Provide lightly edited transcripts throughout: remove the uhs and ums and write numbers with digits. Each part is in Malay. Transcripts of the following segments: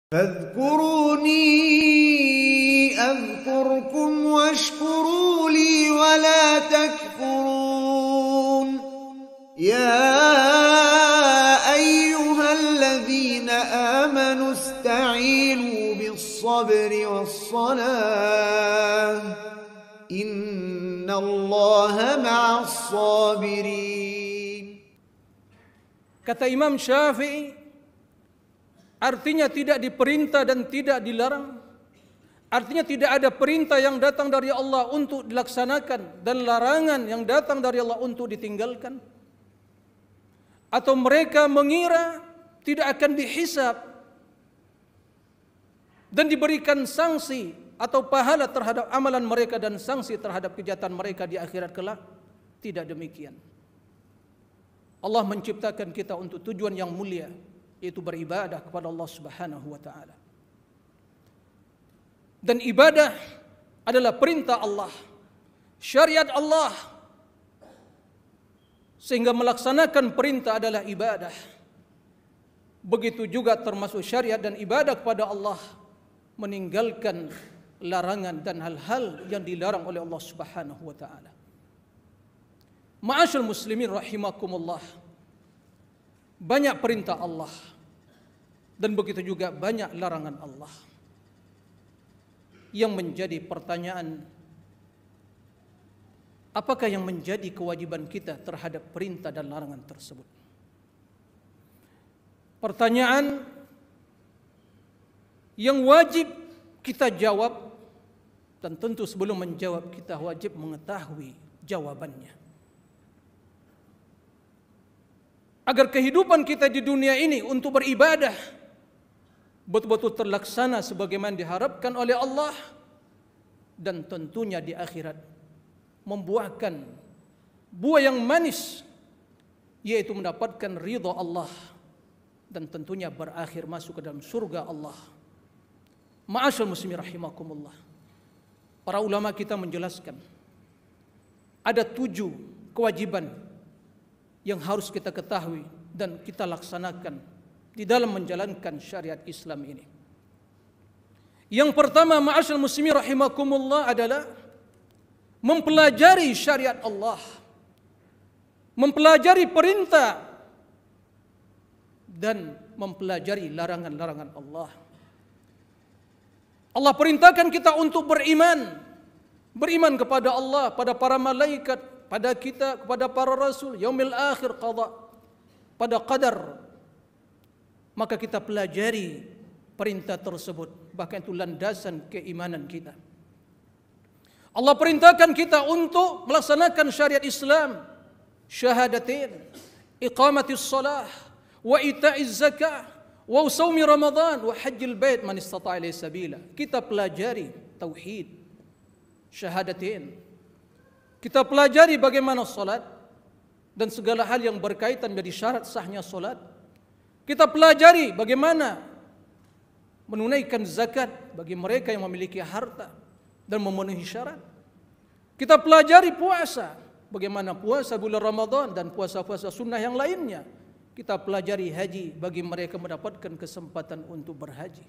فاذكروني أذكركم واشكروا لي ولا تكفرون يا أيها الذين آمنوا استعينوا بالصبر والصلاة إن الله مع الصابرين. Kata Imam Syafi'i, artinya tidak diperintah dan tidak dilarang. Artinya tidak ada perintah yang datang dari Allah untuk dilaksanakan dan larangan yang datang dari Allah untuk ditinggalkan. Atau mereka mengira tidak akan dihisab dan diberikan sanksi atau pahala terhadap amalan mereka dan sanksi terhadap kejahatan mereka di akhirat kelak. Tidak demikian. Allah menciptakan kita untuk tujuan yang mulia, yaitu beribadah kepada Allah Subhanahu wa taala. Dan ibadah adalah perintah Allah, syariat Allah. Sehingga melaksanakan perintah adalah ibadah. Begitu juga termasuk syariat dan ibadah kepada Allah, meninggalkan larangan dan hal-hal yang dilarang oleh Allah Subhanahu wa taala. Ma'asyal muslimin rahimakumullah. Banyak perintah Allah dan begitu juga banyak larangan Allah. Yang menjadi pertanyaan, apakah yang menjadi kewajiban kita terhadap perintah dan larangan tersebut? Pertanyaan yang wajib kita jawab, dan tentu sebelum menjawab kita wajib mengetahui jawabannya. Agar kehidupan kita di dunia ini untuk beribadah betul-betul terlaksana sebagaimana diharapkan oleh Allah, dan tentunya di akhirat membuahkan buah yang manis, yaitu mendapatkan ridha Allah dan tentunya berakhir masuk ke dalam surga Allah. Ma'asyal muslimin rahimakumullah. Para ulama kita menjelaskan ada 7 kewajiban yang harus kita ketahui dan kita laksanakan di dalam menjalankan syariat Islam ini. Yang pertama, ma'asyal muslimin rahimakumullah, adalah mempelajari syariat Allah, mempelajari perintah dan mempelajari larangan-larangan Allah. Allah perintahkan kita untuk beriman kepada Allah, pada para malaikat, pada kita, kepada para rasul, yaumil akhir, qada, pada qadar. Maka kita pelajari perintah tersebut, bahkan itu landasan keimanan kita. Allah perintahkan kita untuk melaksanakan syariat Islam, syahadatain, iqamatis salah, wa ita'iz zakah, wa shaumi ramadan, wa hajjil bait man istata'a ilaihi sabila. Kita pelajari tauhid, syahadatain. Kita pelajari bagaimana salat dan segala hal yang berkaitan menjadi syarat sahnya salat. Kita pelajari bagaimana menunaikan zakat bagi mereka yang memiliki harta dan memenuhi syarat. Kita pelajari puasa, bagaimana puasa bulan Ramadan dan puasa-puasa sunnah yang lainnya. Kita pelajari haji bagi mereka mendapatkan kesempatan untuk berhaji.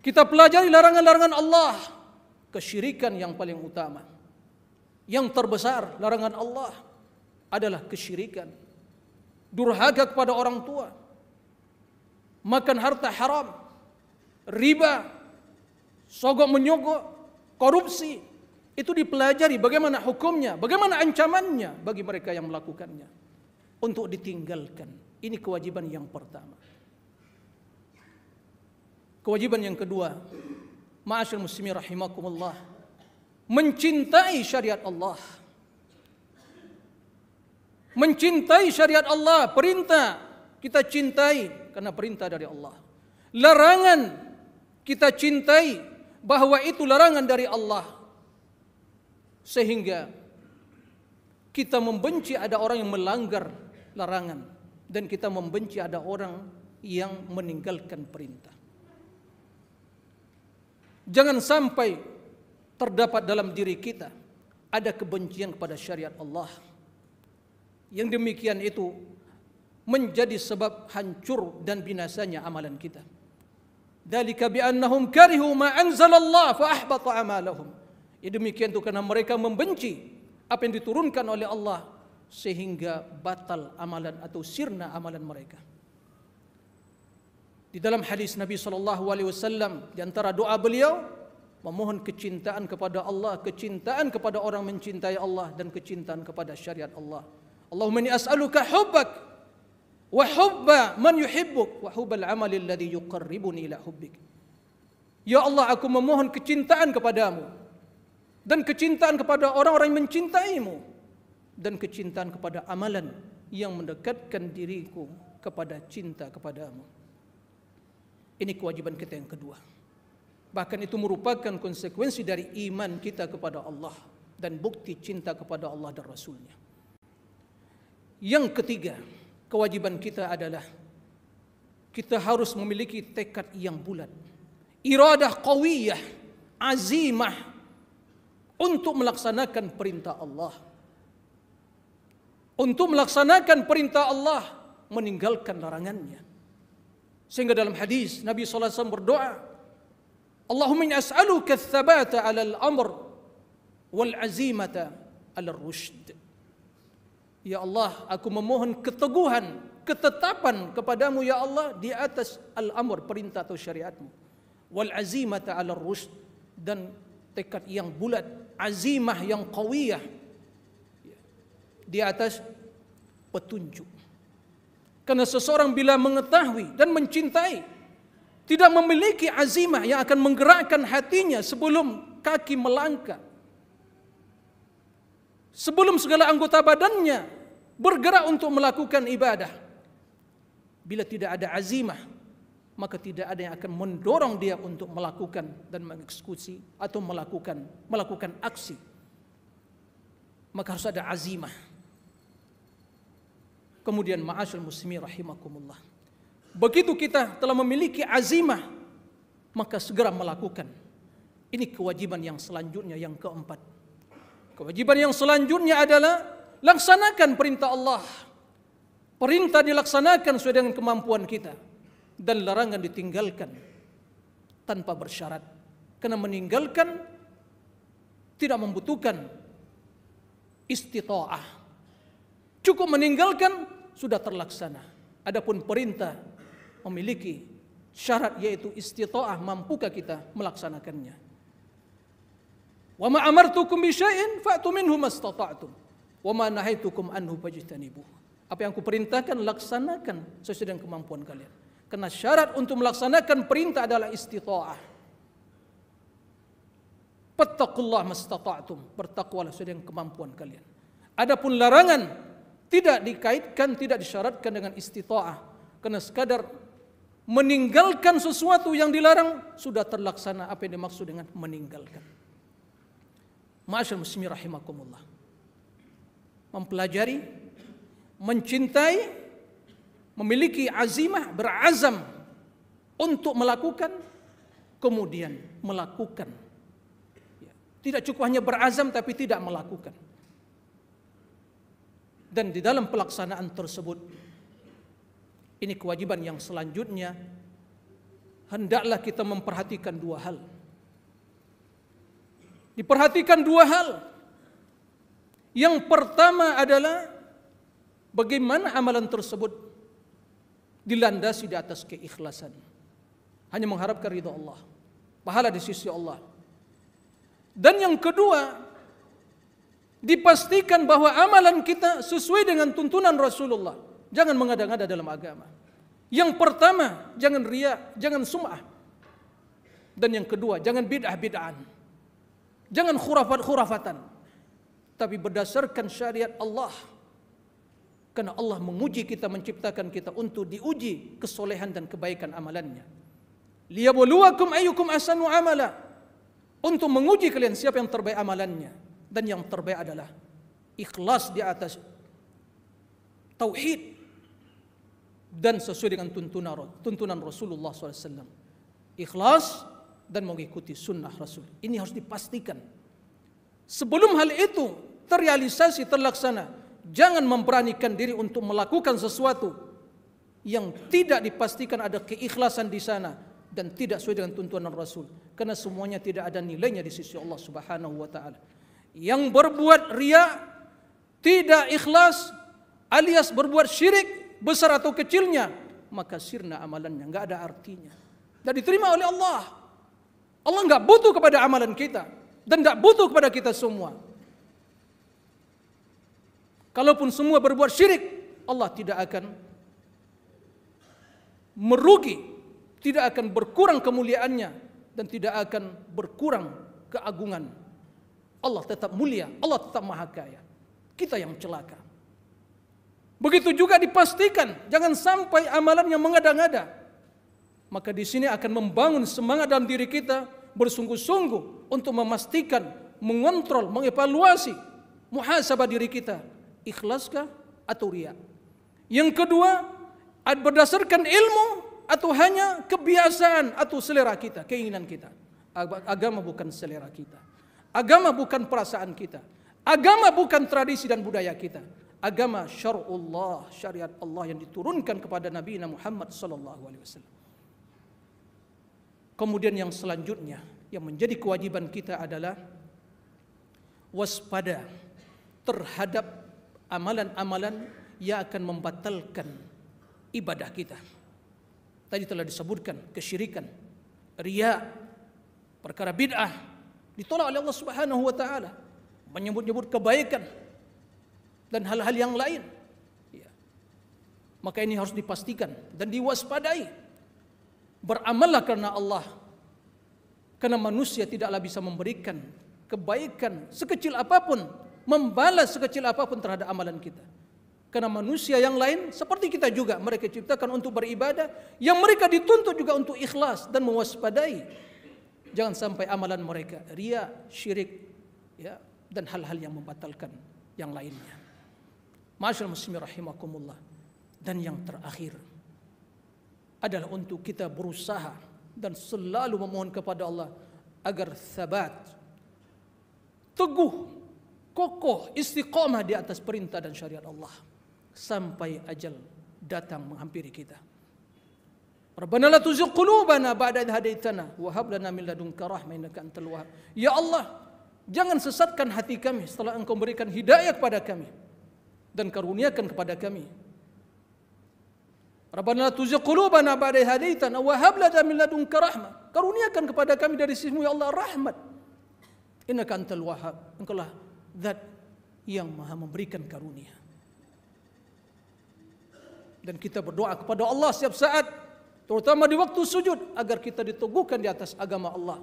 Kita pelajari larangan-larangan Allah, kesyirikan yang paling utama. Yang terbesar larangan Allah adalah kesyirikan, durhaka kepada orang tua, makan harta haram, riba, sogok menyogok, korupsi. Itu dipelajari bagaimana hukumnya, bagaimana ancamannya bagi mereka yang melakukannya, untuk ditinggalkan. Ini kewajiban yang pertama. Kewajiban yang kedua, ma'asyal muslimin rahimakumullah, mencintai syariat Allah. Mencintai syariat Allah, perintah kita cintai karena perintah dari Allah. Larangan kita cintai bahwa itu larangan dari Allah. Sehingga kita membenci ada orang yang melanggar larangan, dan kita membenci ada orang yang meninggalkan perintah. Jangan sampai terdapat dalam diri kita ada kebencian kepada syariat Allah. Yang demikian itu menjadi sebab hancur dan binasanya amalan kita. Dzalika bi annahum karihu ma anzalallah fa ahbata amalahum. Demikian itu karena mereka membenci apa yang diturunkan oleh Allah sehingga batal amalan atau sirna amalan mereka. Di dalam hadis Nabi SAW, di antara doa beliau memohon kecintaan kepada Allah, kecintaan kepada orang mencintai Allah, dan kecintaan kepada syariat Allah. Allahumma inni as'aluka hubbak wa hubba man yuhibbuk wa hubbal amali alladhi yuqarribuni ila hubbik. Ya Allah, aku memohon kecintaan kepadamu dan kecintaan kepada orang-orang yang mencintaimu dan kecintaan kepada amalan yang mendekatkan diriku kepada cinta kepadamu. Ini kewajiban kita yang kedua. Bahkan itu merupakan konsekuensi dari iman kita kepada Allah dan bukti cinta kepada Allah dan Rasulnya. Yang ketiga, kewajiban kita adalah kita harus memiliki tekad yang bulat, iradah qawiyah, azimah untuk melaksanakan perintah Allah. Untuk melaksanakan perintah Allah, meninggalkan larangannya. Sehingga dalam hadis Nabi SAW berdoa, Allahumma inni as'aluka ats-tsabata 'alal amr wal 'azimata 'alal rusyd. Ya Allah, aku memohon keteguhan, ketetapan kepadamu ya Allah di atas al-amr, perintah atau syariatmu, wal 'azimata 'alal rusyd, dan tekad yang bulat, azimah yang qawiyah di atas petunjuk. Karena seseorang bila mengetahui dan mencintai, tidak memiliki azimah yang akan menggerakkan hatinya sebelum kaki melangkah, sebelum segala anggota badannya bergerak untuk melakukan ibadah. Bila tidak ada azimah, maka tidak ada yang akan mendorong dia untuk melakukan dan mengeksekusi atau melakukan aksi. Maka harus ada azimah. Kemudian ma'asyal muslimin rahimakumullah, begitu kita telah memiliki azimah, maka segera melakukan. Ini kewajiban yang selanjutnya, yang keempat. Kewajiban yang selanjutnya adalah laksanakan perintah Allah. Perintah dilaksanakan sesuai dengan kemampuan kita, dan larangan ditinggalkan tanpa bersyarat. Karena meninggalkan tidak membutuhkan istita'ah. Cukup meninggalkan sudah terlaksana. Adapun perintah memiliki syarat, yaitu istita'ah, mampukah kita melaksanakannya. Wa ma amartukum bi syai'in fa'tu minhu mastata'tum wa ma nahaitukum anhu fajtanibuh. Apa yang aku perintahkan laksanakan sesuai dengan kemampuan kalian. Karena syarat untuk melaksanakan perintah adalah istita'ah. Fattaqullaha mastata'tum, bertakwalah sesuai dengan kemampuan kalian. Adapun larangan tidak dikaitkan, tidak disyaratkan dengan istita'ah, karena sekadar meninggalkan sesuatu yang dilarang sudah terlaksana apa yang dimaksud dengan meninggalkan. Ma'asyal muslimin rahimakumullah, mempelajari, mencintai, memiliki azimah, berazam untuk melakukan, kemudian melakukan. Tidak cukup hanya berazam tapi tidak melakukan. Dan di dalam pelaksanaan tersebut, ini kewajiban yang selanjutnya, hendaklah kita memperhatikan dua hal. Diperhatikan dua hal. Yang pertama adalah bagaimana amalan tersebut dilandasi di atas keikhlasan. Hanya mengharapkan ridha Allah, pahala di sisi Allah. Dan yang kedua, dipastikan bahwa amalan kita sesuai dengan tuntunan Rasulullah. Jangan mengada-ngada dalam agama. Yang pertama, jangan riya, jangan sum'ah. Dan yang kedua, jangan bid'ah-bid'an. Jangan khurafat-khurafatan. Tapi berdasarkan syariat Allah. Karena Allah menguji kita, menciptakan kita untuk diuji kesolehan dan kebaikan amalannya. Liyabluwakum ayyukum ahsanu amala. Untuk menguji kalian siapa yang terbaik amalannya. Dan yang terbaik adalah ikhlas di atas tauhid dan sesuai dengan tuntunan Rasulullah SAW. Ikhlas dan mengikuti sunnah Rasul. Ini harus dipastikan. Sebelum hal itu terrealisasi, terlaksana, jangan memberanikan diri untuk melakukan sesuatu yang tidak dipastikan ada keikhlasan di sana dan tidak sesuai dengan tuntunan Rasul, karena semuanya tidak ada nilainya di sisi Allah Subhanahu wa taala. Yang berbuat riya, tidak ikhlas, alias berbuat syirik besar atau kecilnya, maka sirna amalannya, enggak ada artinya. Dan diterima oleh Allah. Allah enggak butuh kepada amalan kita dan enggak butuh kepada kita semua. Kalaupun semua berbuat syirik, Allah tidak akan merugi, tidak akan berkurang kemuliaannya dan tidak akan berkurang keagungan. Allah tetap mulia, Allah tetap maha kaya. Kita yang celaka. Begitu juga dipastikan jangan sampai amalan yang mengada-ngada. Maka di sini akan membangun semangat dalam diri kita bersungguh-sungguh untuk memastikan, mengontrol, mengevaluasi, muhasabah diri kita, ikhlaskah atau riya. Yang kedua, berdasarkan ilmu atau hanya kebiasaan atau selera kita, keinginan kita. Agama bukan selera kita. Agama bukan perasaan kita. Agama bukan tradisi dan budaya kita. Agama syar'ullah, syariat Allah yang diturunkan kepada Nabi Muhammad sallallahu alaihi wasallam. Kemudian yang selanjutnya yang menjadi kewajiban kita adalah waspada terhadap amalan-amalan yang akan membatalkan ibadah kita. Tadi telah disebutkan kesyirikan, riya, perkara bid'ah ditolak oleh Allah Subhanahu wa taala, menyebut-nyebut kebaikan dan hal-hal yang lain. Ya. Maka ini harus dipastikan dan diwaspadai. Beramallah karena Allah. Karena manusia tidaklah bisa memberikan kebaikan sekecil apapun, membalas sekecil apapun terhadap amalan kita. Karena manusia yang lain seperti kita juga, mereka ciptakan untuk beribadah, yang mereka dituntut juga untuk ikhlas dan mewaspadai. Jangan sampai amalan mereka riya, syirik, ya, dan hal-hal yang membatalkan yang lainnya. Ma'asyiral muslimin rahimakumullah. Dan yang terakhir adalah untuk kita berusaha dan selalu memohon kepada Allah agar sabat, teguh, kokoh, istiqamah di atas perintah dan syariat Allah sampai ajal datang menghampiri kita. Rabbana la tuzigh qulubana ba'da idh hadaitana wa hab lana min ladunka rahmah innaka antal wahhab. Ya Allah, jangan sesatkan hati kami setelah Engkau berikan hidayah kepada kami dan karuniakan kepada kami. Rabbana la tuzigh qulubana ba'da idh hadaitana wa hab lana min ladunka rahmah. Karuniakan kepada kami dari sisi-Mu ya Allah rahmat. Innaka antal wahhab. Engkaulah zat yang Maha memberikan karunia. Dan kita berdoa kepada Allah setiap saat, terutama di waktu sujud, agar kita diteguhkan di atas agama Allah.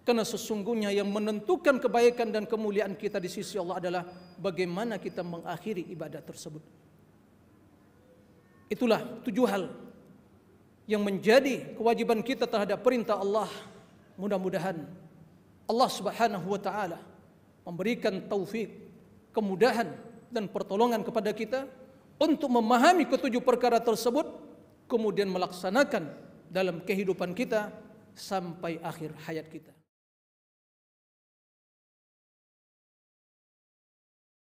Karena sesungguhnya yang menentukan kebaikan dan kemuliaan kita di sisi Allah adalah bagaimana kita mengakhiri ibadah tersebut. Itulah 7 hal yang menjadi kewajiban kita terhadap perintah Allah. Mudah-mudahan Allah Subhanahu wa taala memberikan taufik, kemudahan dan pertolongan kepada kita untuk memahami ke-7 perkara tersebut, kemudian melaksanakan dalam kehidupan kita sampai akhir hayat kita.